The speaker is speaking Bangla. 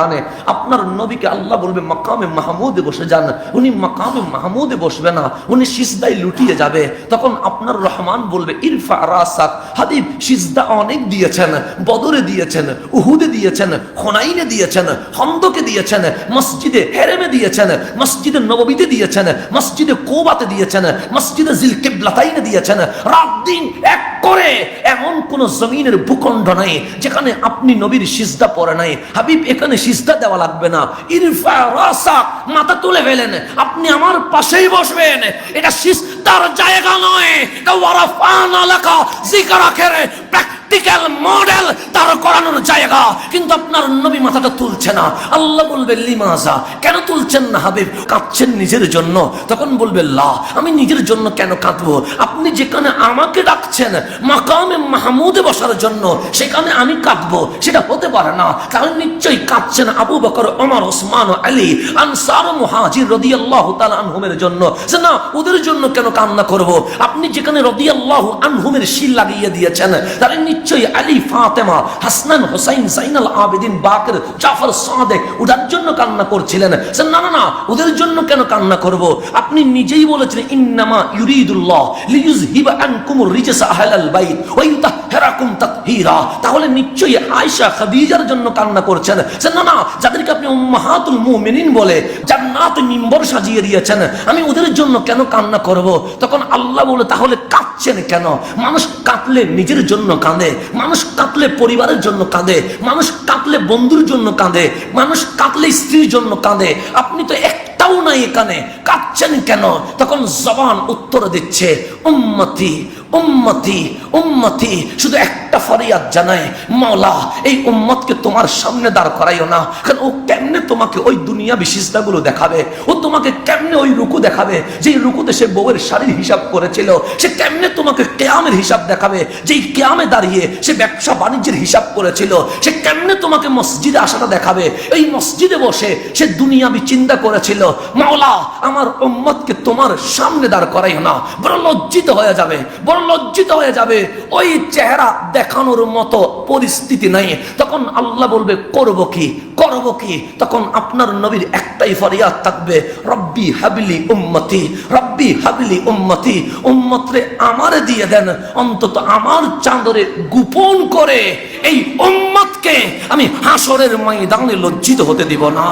জানে আপনার নবীকে আল্লাহ বলবে মাকামে মাহমুদে বসে যান। উনি মাকামে মাহমুদে বসবে না, উনি সিজদায় লুটিয়ে যাবে। তখন আপনার রহমান বলবে ইরফা রাসাক। হাবিব সিজদা অনেক দিয়েছেন, বদরে দিয়েছেন, উহুদে দিয়েছেন, হুনাইনে দিয়েছেন, খন্দকে দিয়েছেন, মসজিদে হেরেমে দিয়েছেন, মসজিদে নববীতে দিয়েছেন, মসজিদে কোবাতে দিয়েছেন, মসজিদে জিল কিবলাতাইনে দিয়েছেন। রাত দিন এক করে এমন কোন জমিনের ভূখণ্ড নাই যেখানে আপনি নবীর সিজদা পড়ে নাই। হাবিব এখানে সিজদা দেওয়া লাগবে না, ইরফা রাসাক, মাথা তুলে ফেলেন, আপনি আমার পাশেই বসবেন। এটা সিজদার জায়গা নয়, এটা ওয়ারাফানা লাকা যিকরাকের প্র্যাকটিক্যাল মডেল তার করানোর জায়গা। কিন্তু আপনার নবী মাথাটা তুলছে না। আল্লাহ বলবে লিমাজা, কেন তুলছেন না হাবিব? কাঁদছেন নিজের জন্য। তখন বলবে লা, আমি নিজের জন্য কেন কাঁদবো? আপনি যেখানে আমাকে ডাকছেন মাকামে মাহমুদে বসার জন্য, সেখানে আমি কাঁদবো, সেটা হতে পারে না। তাহলে নিশ্চয়ই কাঁদছেন আবু বকর, ওমর, ওসমান, আলী, আনসার, মুহাজির রাদিয়াল্লাহু তাআলা আনহুমের জন্য। না, ওদের জন্য কেন কান্না করব? আপনি যেখানে রাদিয়াল্লাহু আনহুমের শিল লাগিয়ে দিয়েছেন, তাহলে নিশ্চয়ই আলী, ফাতেমা, হাসনান, হুসাইন, জাইনাল আবেদিন, বাকর, জাফর, সাদেক, ওদের জন্য কান্না করছিলেন। না না না, ওদের জন্য কেন কান্না করব? আপনি নিজেই বলেছেন ইন্নামা ইউরিদুল্লাহ লিইয়ুযহিবা আনকুমুর রিজসা আহলাল বাইত ওয়া ইউতাহহিরাকুম তাতহীরা। তাহলে নিশ্চয়ই আয়েশা, খাদিজার জন্য কান্না করছেন। না না, যাদেরকে আপনি উম্মাহাতুল মুমিনিন বলে জান্নাতে মিম্বর সাজিয়ে দিয়েছেন, আমি ওদের জন্য কেন কান্না করব? তখন আল্লাহ বলে তাহলে কাঁদছেন কেন? মানুষ কাঁদলে নিজের জন্য কাঁদে, মানুষ কাঁদলে পরিবারের জন্য কাঁদে, মানুষ কাঁদলে বন্ধুর জন্য কাঁদে, মানুষ কাঁদলে স্ত্রীর জন্য কাঁদে। আপনি তো একটাও নাই এখানে, কাঁদছেন কেন? তখন জবান উত্তর দিচ্ছে উম্মতি উম্মতি উম্মতি। শুধু একটা ফরিয়াদ জানায়, মাওলা এই উম্মতকে তোমার সামনে দাঁড় করাইও না। কারণ ও কেমনে তোমাকে ওই দুনিয়াবি সিজদাগুলো দেখাবে? ও তোমাকে কেমনে ওই রুকু দেখাবে যেই রুকুতে সে বউয়ের শাড়ির হিসাব করেছিল? সে কেমনে তোমাকে কিয়ামের হিসাব দেখাবে যেই কিয়ামে দাঁড়িয়ে সে ব্যবসা বাণিজ্যের হিসাব করেছিল? সে কেমনে তোমাকে মসজিদে আসাটা দেখাবে এই মসজিদে বসে সে দুনিয়াবি চিন্তা করেছিল? মাওলা আমার উম্মতকে তোমার সামনে দাঁড় করাইও না। বড় লজ্জিত হয়ে যাবে, বড় লজ্জিত হয়ে যাবে। ওই চেহারা দেখানোর মতো পরিস্থিতি নাই। তখন আল্লাহ বলবে করব কি, করব কি? তখন আপনার নবীর একটাই ফরিয়াদ থাকবে, রব্বি হাবলি উম্মতি, রব্বি হাবলি উম্মতি। উম্মতরে আমারে দিয়ে দেন, অন্তত আমার চাঁদরে গোপন করে এই উম্মতকে আমি হাসরের ময়দানে লজ্জিত হতে দিব না।